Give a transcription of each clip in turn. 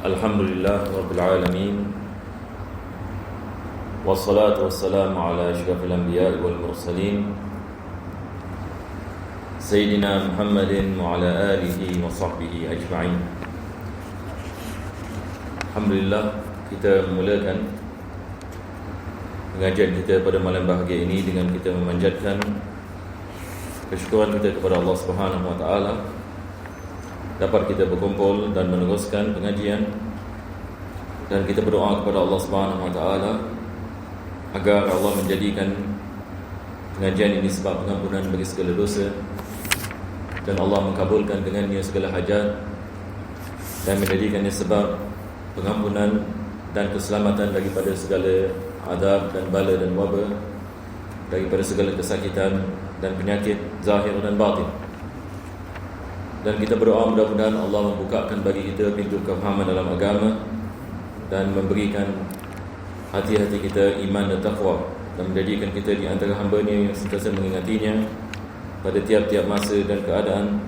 Alhamdulillah Rabbil Alamin. Wassalatu wassalamu ala asyrafil anbiya'i wal mursalin Sayyidina Muhammadin wa ala alihi wa sahbihi ajma'in. Alhamdulillah, kita memulakan pengajian kita pada malam bahagia ini dengan kita memanjatkan kesyukuran kita kepada Allah Subhanahu wa taala dapat kita berkumpul dan meneruskan pengajian, dan kita berdoa kepada Allah Subhanahu wa taala agar Allah menjadikan pengajian ini sebab pengampunan bagi segala dosa, dan Allah mengabulkan dengannya segala hajat, dan menjadikannya sebab pengampunan dan keselamatan daripada segala azab dan bala dan wabak, daripada segala kesakitan dan penyakit zahir dan batin. Dan kita berdoa mudah-mudahan Allah membukakan bagi kita pintu kefahaman dalam agama dan memberikan hati-hati kita iman dan taqwa, dan menjadikan kita di antara hamba-Nya yang sentiasa mengingatinya pada tiap-tiap masa dan keadaan.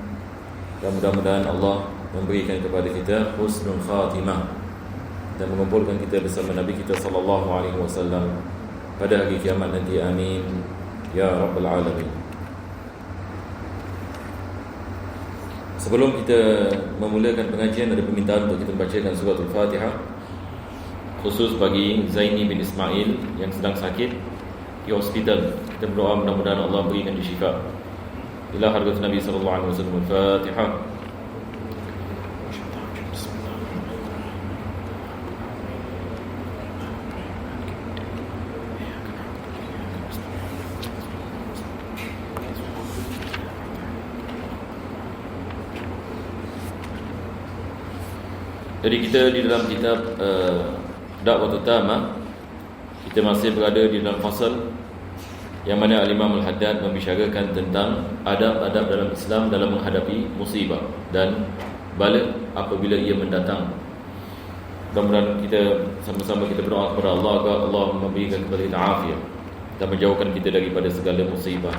Dan mudah-mudahan Allah memberikan kepada kita husnul khatimah dan mengumpulkan kita bersama Nabi kita sallallahu alaihi wasallam pada hari kiamat nanti. Amin ya rabbal alamin. Sebelum kita memulakan pengajian, ada permintaan untuk kita membacakan surah Al-Fatihah, khusus bagi Zaini bin Ismail yang sedang sakit di hospital. Kita berdoa mudah-mudahan Allah berikan dia syifa. Ila hadirat Nabi sallallahu alaihi wasallam. Al-Fatihah. Jadi kita di dalam kitab Da'watul Tamah, kita masih berada di dalam fasal yang mana Al-Imam Al-Haddad membicarakan tentang adab-adab dalam Islam dalam menghadapi musibah dan bala apabila ia mendatang. Mudah-mudahan kita sama-sama kita berdoa kepada Allah agar Allah memberikan kepada kita afiat dan menjauhkan kita daripada segala musibah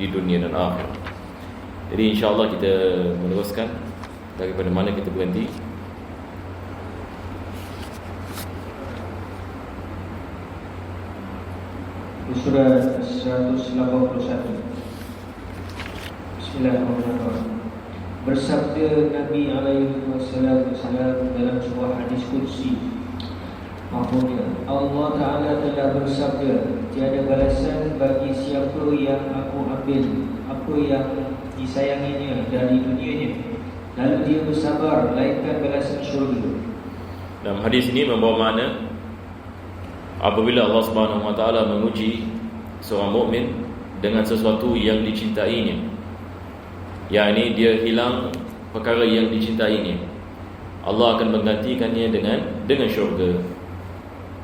di dunia dan akhirat. Jadi insya-Allah kita meneruskan daripada mana kita berhenti. Surah 181. Bismillahirrahmanirrahim. Bersabda Nabi alaihi wasallam dalam sebuah hadis qudsi, maksudnya Allah Ta'ala telah bersabda, tiada balasan bagi siapa yang aku ambil apa yang disayanginya dari dunianya, lalu dia bersabar, melainkan balasan syurga. Dalam hadis ini membawa makna apabila Allah Subhanahu wa taala menguji seorang mukmin dengan sesuatu yang dicintainya, yakni dia hilang perkara yang dicintainya, Allah akan menggantikannya dengan syurga.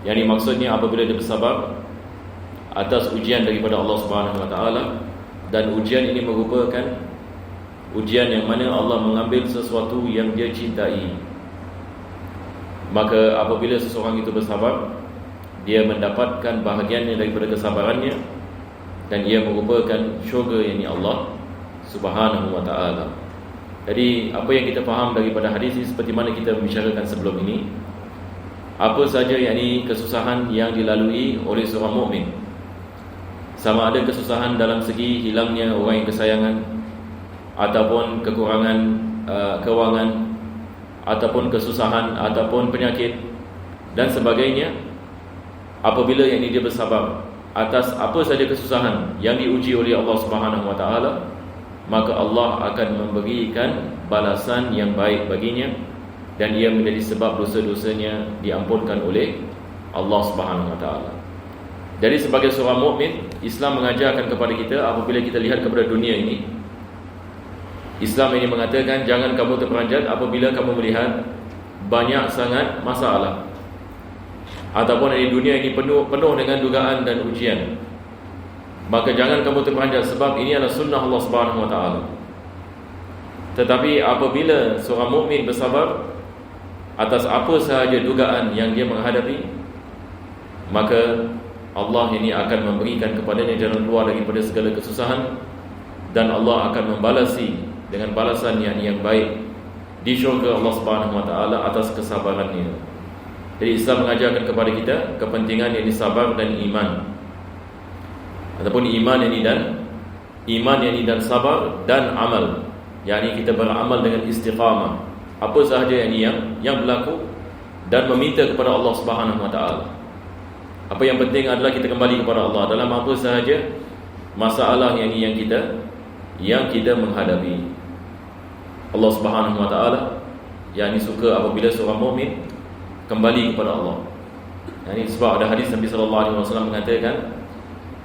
Yakni maksudnya apabila dia bersabar atas ujian daripada Allah Subhanahu wa taala, dan ujian ini merupakan ujian yang mana Allah mengambil sesuatu yang dia cintai, maka apabila seseorang itu bersabar, dia mendapatkan bahagiannya daripada kesabarannya, dan ia merupakan syurga yakni Allah Subhanahu wa taala. Jadi apa yang kita faham daripada hadis ini, seperti mana kita membicarakan sebelum ini, apa saja yakni kesusahan yang dilalui oleh seorang mukmin, sama ada kesusahan dalam segi hilangnya orang yang kesayangan, ataupun kekurangan kewangan, ataupun kesusahan, ataupun penyakit dan sebagainya, apabila yang ini dia bersabar atas apa saja kesusahan yang diuji oleh Allah Subhanahu wa taala, maka Allah akan memberikan balasan yang baik baginya, dan ia menjadi sebab dosa-dosanya diampunkan oleh Allah Subhanahu wa taala. Jadi sebagai seorang mukmin, Islam mengajarkan kepada kita, apabila kita lihat kepada dunia ini, Islam ini mengatakan jangan kamu terperanjat apabila kamu melihat banyak sangat masalah, ataupun di dunia ini penuh dengan dugaan dan ujian. Maka jangan kamu terperanjat, sebab ini adalah sunnah Allah Subhanahu wa taala. Tetapi apabila seorang mukmin bersabar atas apa sahaja dugaan yang dia menghadapi, maka Allah ini akan memberikan kepadanya jalan keluar daripada segala kesusahan, dan Allah akan membalasi dengan balasan yang baik di syurga Allah Subhanahu Wa Taala atas kesabarannya. Jadi Islam mengajarkan kepada kita kepentingan yang sabar dan iman, ataupun iman yang dan sabar dan amal. yakni kita beramal dengan istiqamah apa sahaja yang berlaku dan meminta kepada Allah Subhanahu Wa Taala. Apa yang penting adalah kita kembali kepada Allah dalam apa sahaja masalah yang kita menghadapi. Allah Subhanahu Wa Taala yakni suka apabila seorang mukmin kembali kepada Allah. Yani sebab ada hadis Nabi sallallahu alaihi wasallam mengatakan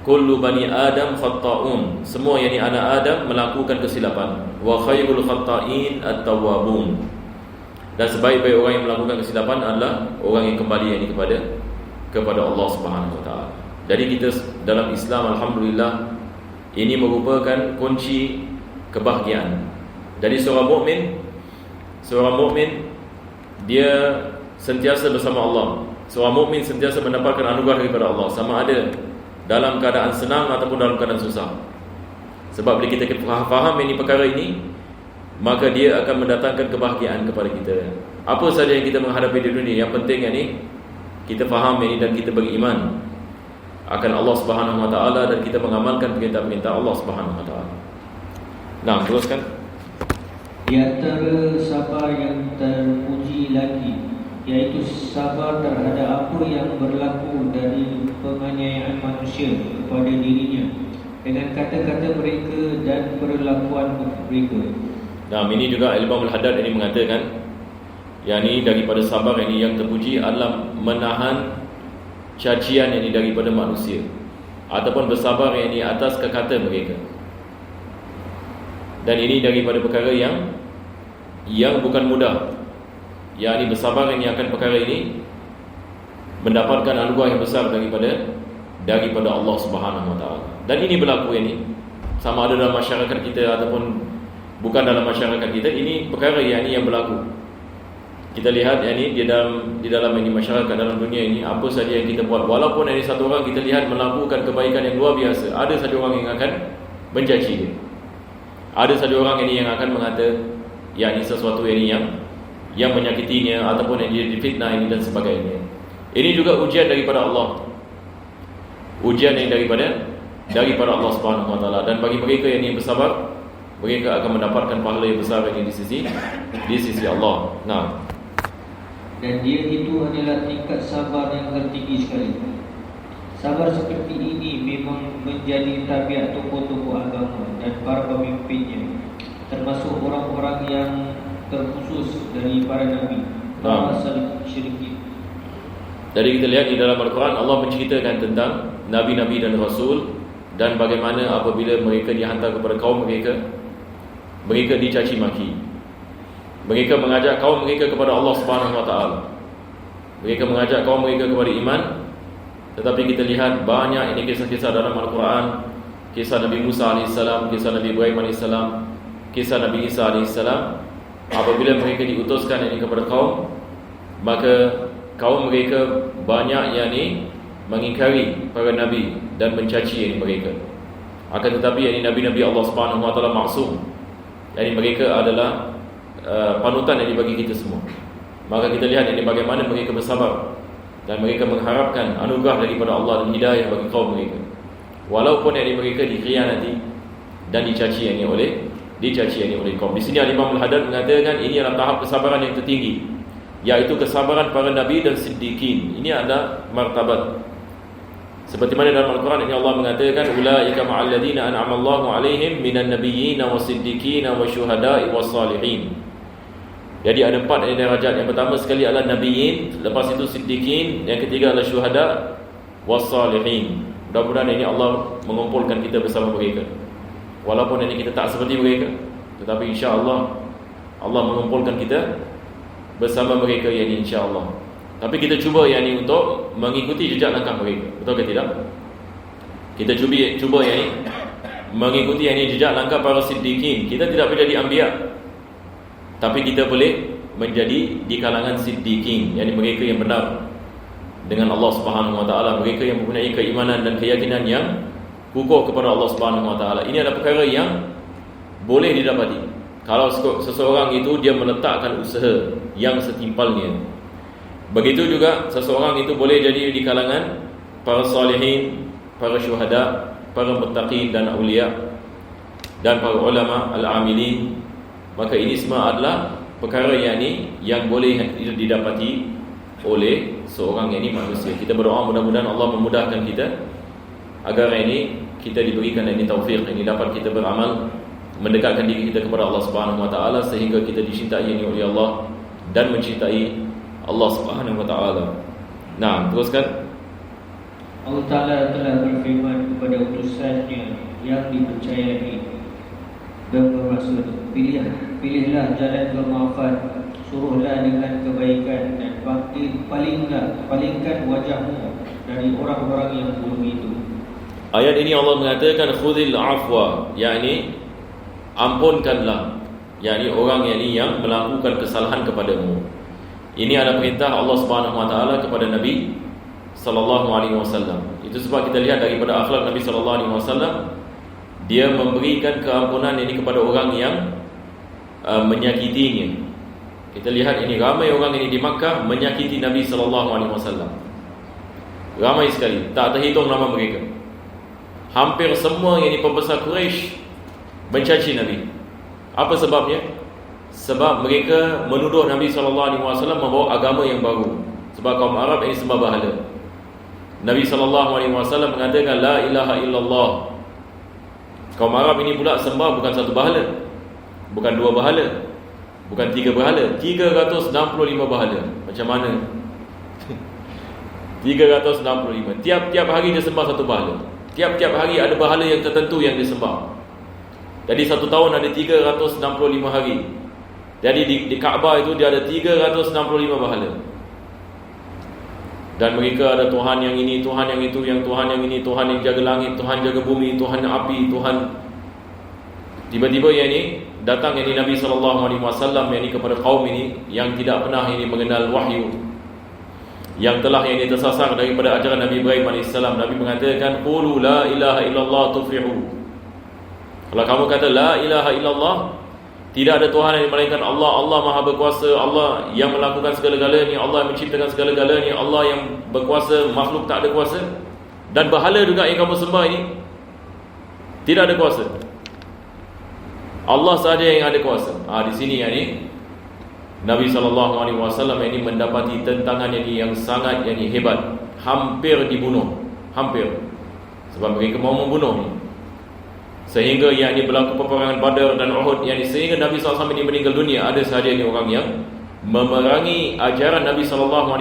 kullu bani adam khata'un, semua yakni anak Adam melakukan kesilapan, wa khairul khata'in at-tawwabun, dan sebaik-baik orang yang melakukan kesilapan adalah orang yang kembali yakni kepada Allah Subhanahu Wa Taala. Jadi kita dalam Islam alhamdulillah ini merupakan kunci kebahagiaan. Jadi seorang mukmin dia sentiasa bersama Allah. Seorang mukmin sentiasa mendapatkan anugerah daripada Allah, sama ada dalam keadaan senang ataupun dalam keadaan susah. Sebab bila kita faham ini perkara ini, maka dia akan mendatangkan kebahagiaan kepada kita. Apa saja yang kita menghadapi di dunia, yang penting ini kita faham ini dan kita beriman akan Allah Subhanahu Wa Taala dan kita mengamalkan perintah-perintah Allah Subhanahu Wa Taala. Nah, teruskan. Di antara sabar yang terpuji lagi, yaitu sabar terhadap apa yang berlaku dari penganiayaan manusia kepada dirinya dengan kata-kata mereka dan perlakuan mereka. Nah, ini juga Imam Al-Haddad ini mengatakan, yakni daripada sabar ini yang terpuji adalah menahan cacian ini daripada manusia ataupun bersabar ini atas kata mereka. Dan ini daripada perkara yang bukan mudah. Yakni bersabar ini akan perkara ini mendapatkan anugerah yang besar daripada Allah Subhanahu Wa Taala. Dan ini berlaku ini sama ada dalam masyarakat kita ataupun bukan dalam masyarakat kita, ini perkara yang berlaku. Kita lihat di dalam ini masyarakat, dalam dunia ini, apa saja yang kita buat, walaupun ada satu orang kita lihat melakukan kebaikan yang luar biasa, ada saja orang yang akan mencaci dia. Ada saja orang ini yang akan mengata sesuatu yang menyakitinya ataupun yang dia difitnah ini dan sebagainya. Ini juga ujian daripada Allah. Ujian yang daripada Allah Subhanahu Wa Taala, dan bagi mereka yang bersabar, mereka akan mendapatkan pahala yang besar ini di sisi Allah. Nah, dan dia itu adalah tingkat sabar yang tertinggi sekali. Sabar seperti ini memang menjadi tabiat tokoh-tokoh agama dan para pemimpinnya, termasuk orang-orang yang terkhusus dari para nabi, para syirikin. Jadi kita lihat di dalam Al-Quran Allah menceritakan tentang nabi-nabi dan rasul, dan bagaimana apabila mereka dihantar kepada kaum mereka dicaci maki. Mereka mengajak kaum mereka kepada Allah Subhanahu Wa Taala. Mereka mengajak kaum mereka kepada iman, tetapi kita lihat banyak ini kisah-kisah dalam Al-Quran, kisah Nabi Musa AS, kisah Nabi Ibrahim AS, kisah Nabi Isa AS. Apabila mereka diutuskan ini kepada kaum, maka kaum mereka banyak mengingkari para nabi dan mencaci mereka. Akan tetapi nabi-nabi Allah Subhanahu Wa Taala maksum. Mereka adalah panutan yang bagi kita semua. Maka kita lihat bagaimana mereka bersabar dan mereka mengharapkan anugerah daripada Allah dan hidayah bagi kaum mereka, walaupun mereka dikhianati dan dicaci oleh kaum. Di sini Imam Al-Haddad mengatakan ini adalah tahap kesabaran yang tertinggi, yaitu kesabaran para nabi dan siddiqin. Ini adalah martabat. Seperti mana dalam Al-Quran ini Allah mengatakan ulaika ma'al ladzina an'ama Allahu 'alaihim minan nabiyyin was-siddiqin wasyuhada'i was-salihin. Jadi ada 4 derajat. Yang pertama sekali adalah nabiyyin, lepas itu siddiqin, yang ketiga adalah syuhada was-salihin. Mudah-mudahan ini Allah mengumpulkan kita bersama mereka. Walaupun ini kita tak seperti mereka, tetapi insya-Allah Allah mengumpulkan kita bersama mereka insya-Allah. Tapi kita cuba untuk mengikuti jejak langkah mereka. Betul ke tidak? Kita cuba mengikuti jejak langkah para siddiqin. Kita tidak boleh jadi anbiya, tapi kita boleh menjadi di kalangan siddiqin, mereka yang benar dengan Allah Subhanahu Wa Taala, mereka yang mempunyai keimanan dan keyakinan yang kukuh kepada Allah Subhanahu Wa Taala. Ini adalah perkara yang boleh didapati kalau seseorang itu dia meletakkan usaha yang setimpalnya. Begitu juga seseorang itu boleh jadi di kalangan para salihin, para syuhada, para muttaqin dan awliya, dan para ulama al-amilin. Maka ini semua adalah perkara yang boleh didapati oleh seorang manusia. Kita berdoa mudah-mudahan Allah memudahkan kita agar kita diberikan taufik, dapat kita beramal, mendekatkan diri kita kepada Allah Subhanahu wa taala sehingga kita dicintai oleh Allah dan mencintai Allah Subhanahu wa taala. Nah, teruskan. Allah Ta'ala telah berfirman kepada utusannya yang dipercayai dan bermaksud, pilihlah jalan kemaafan, suruhlah dengan kebaikan, dan palingkan wajahmu dari orang-orang yang buruk itu. Ayat ini Allah mengatakan khudhil afwa, yakni ampunkanlah, yakni orang yang melakukan kesalahan kepadamu. Ini adalah perintah Allah Subhanahu wa taala kepada Nabi sallallahu alaihi wasallam. Itu sebab kita lihat daripada akhlak Nabi sallallahu alaihi wasallam, dia memberikan keampunan kepada orang yang menyakitinya. Kita lihat ramai orang di Makkah menyakiti Nabi sallallahu alaihi wasallam. Ramai sekali, tak terhitung nama mereka. Hampir semua pembesar Quraisy mencaci Nabi. Apa sebabnya? Sebab mereka menuduh Nabi SAW membawa agama yang baru. Sebab kaum Arab sembah berhala. Nabi SAW mengatakan la ilaha illallah. Kaum Arab pula sembah bukan satu berhala, bukan dua berhala, bukan tiga berhala, 365 berhala. Macam mana? 365. Tiap-tiap hari dia sembah satu berhala. Tiap-tiap hari ada berhala yang tertentu yang disembah. Jadi satu tahun ada 365 hari. Jadi di Kaabah itu dia ada 365 berhala. Dan mereka ada Tuhan yang ini, Tuhan yang itu, yang Tuhan yang ini, Tuhan yang jaga langit, Tuhan jaga bumi, Tuhan yang api, Tuhan. Tiba-tiba datang Nabi SAW kepada kaum yang tidak pernah mengenal wahyu, yang telah tersasar daripada ajaran Nabi Ibrahim AS. Nabi mengatakan qulu la ilaha illallah tuflihu. Kalau kamu kata la ilaha illallah, tidak ada Tuhan yang melainkan Allah, Allah Maha Berkuasa, Allah yang melakukan segala-galanya, Allah yang menciptakan segala-galanya, Allah yang berkuasa, makhluk tak ada kuasa. Dan berhala juga yang kamu sembah tidak ada kuasa. Allah sahaja yang ada kuasa. Di sini Nabi SAW mendapati tentangan yang sangat hebat. Hampir dibunuh. Hampir. Sebab mereka mahu membunuh sehingga berlaku peperangan Badar dan Uhud, sehingga Nabi SAW meninggal dunia. Ada sahaja orang yang memerangi ajaran Nabi SAW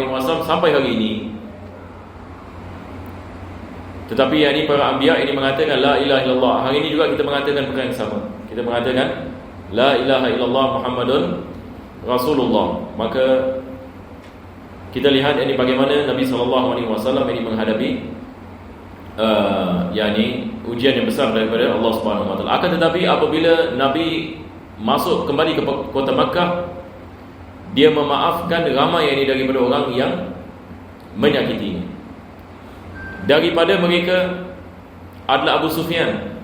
sampai hari ini. Tetapi para anbiya mengatakan la ilaha illallah. Hari ini juga kita mengatakan perkara yang sama. Kita mengatakan la ilaha illallah Muhammadun Rasulullah. Maka kita lihat bagaimana Nabi SAW menghadapi ujian yang besar daripada Allah Subhanahu wa taala. Akan tetapi apabila Nabi masuk kembali ke kota Makkah, dia memaafkan ramai daripada orang yang menyakitinya. Daripada mereka adalah Abu Sufyan.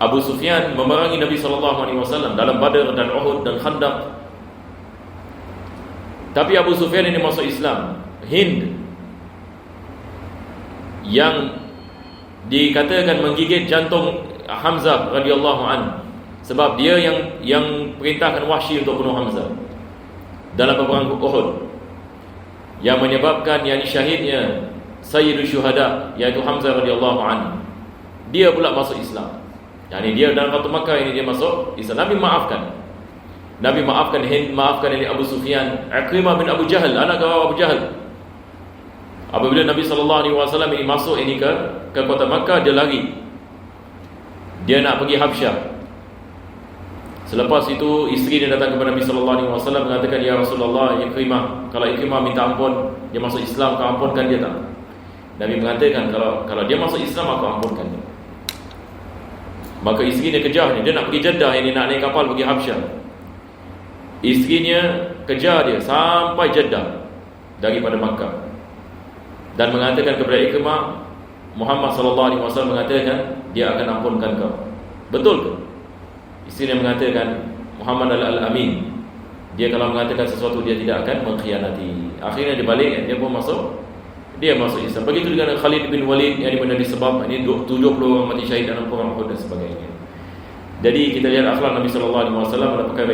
Abu Sufyan memerangi Nabi SAW dalam Badar dan Uhud dan Khandaq. Tapi Abu Sufyan masuk Islam. Hind yang dikatakan menggigit jantung Hamzah radhiyallahu an, sebab dia yang perintahkan Wahsy untuk bunuh Hamzah dalam peperangan Uhud, yang menyebabkan syahidnya Sayyidul Syuhada iaitu Hamzah radhiyallahu an. Dia pula masuk Islam. Dia dalam Fatu Makkah dia masuk Islam. Nabi maafkan Hind, maafkan Abu Sufyan. Ikrimah bin Abu Jahal, anak Abu Jahal. Apabila Nabi SAW ini masuk ke kota Makkah, dia lari. Dia nak pergi Habsyah. Selepas itu isteri dia datang kepada Nabi SAW mengatakan, ya Rasulullah, Ikrimah, kalau Ikrimah minta ampun, dia masuk Islam, kau ampunkan dia tak? Nabi mengatakan, kalau dia masuk Islam, aku ampunkan dia. Maka isteri dia kejar dia nak pergi Jeddah, nak naik kapal pergi Habsyah. Isterinya kejar dia sampai Jeddah daripada Makkah, dan mengatakan kepada Ikrimah, Muhammad SAW mengatakan dia akan ampunkan kau. Betul ke? Isteri dia mengatakan, Muhammad Al-Amin. Dia kalau mengatakan sesuatu dia tidak akan mengkhianati. Akhirnya dia balik, dia pun masuk Islam. Begitu dengan Khalid bin Walid yang dimana disebab ini 70 orang mati syahid dalam perang Uhud dan sebagainya. Jadi kita lihat akhlak Nabi sallallahu alaihi wasallam adalah perkara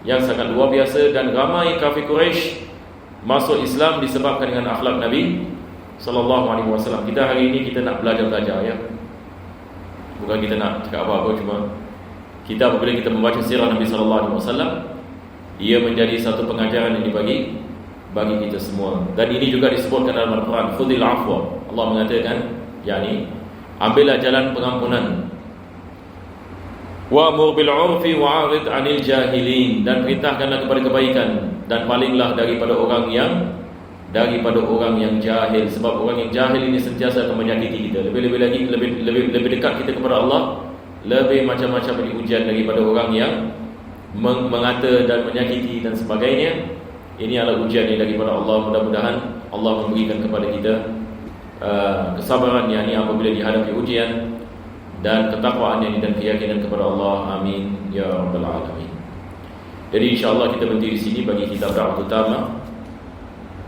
yang sangat luar biasa, dan ramai kafir Quraisy masuk Islam disebabkan dengan akhlak Nabi sallallahu alaihi wasallam. Kita hari ini kita nak belajar ya. Bukan kita nak cakap apa-apa, cuma kita apabila kita membaca sirah Nabi sallallahu alaihi wasallam, ia menjadi satu pengajaran yang dibagi bagi kita semua. Dan ini juga disebutkan dalam Al-Quran, khudhil afwa. Allah mengatakan, yakni ambillah jalan pengampunan. Wa'mur bil 'urfi wa'rid 'anil jahilin, dan perintahkanlah kepada kebaikan dan palinglah daripada orang yang jahil. Sebab orang yang jahil ini sentiasa akan menyakiti kita. Lebih-lebih lagi lebih dekat kita kepada Allah, lebih macam-macam ujian daripada orang yang mengata dan menyakiti dan sebagainya. Ini adalah ujian yang daripada Allah. Mudah-mudahan Allah memberikan kepada kita kesabaran yang ini apabila dihadapi ujian, dan ketakwaan yang ini dan keyakinan kepada Allah. Amin ya rabbal alamin. Jadi insya-Allah kita berhenti di sini bagi kitab Da'watul Tamah,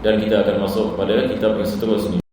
dan kita akan masuk kepada kitab yang seterusnya.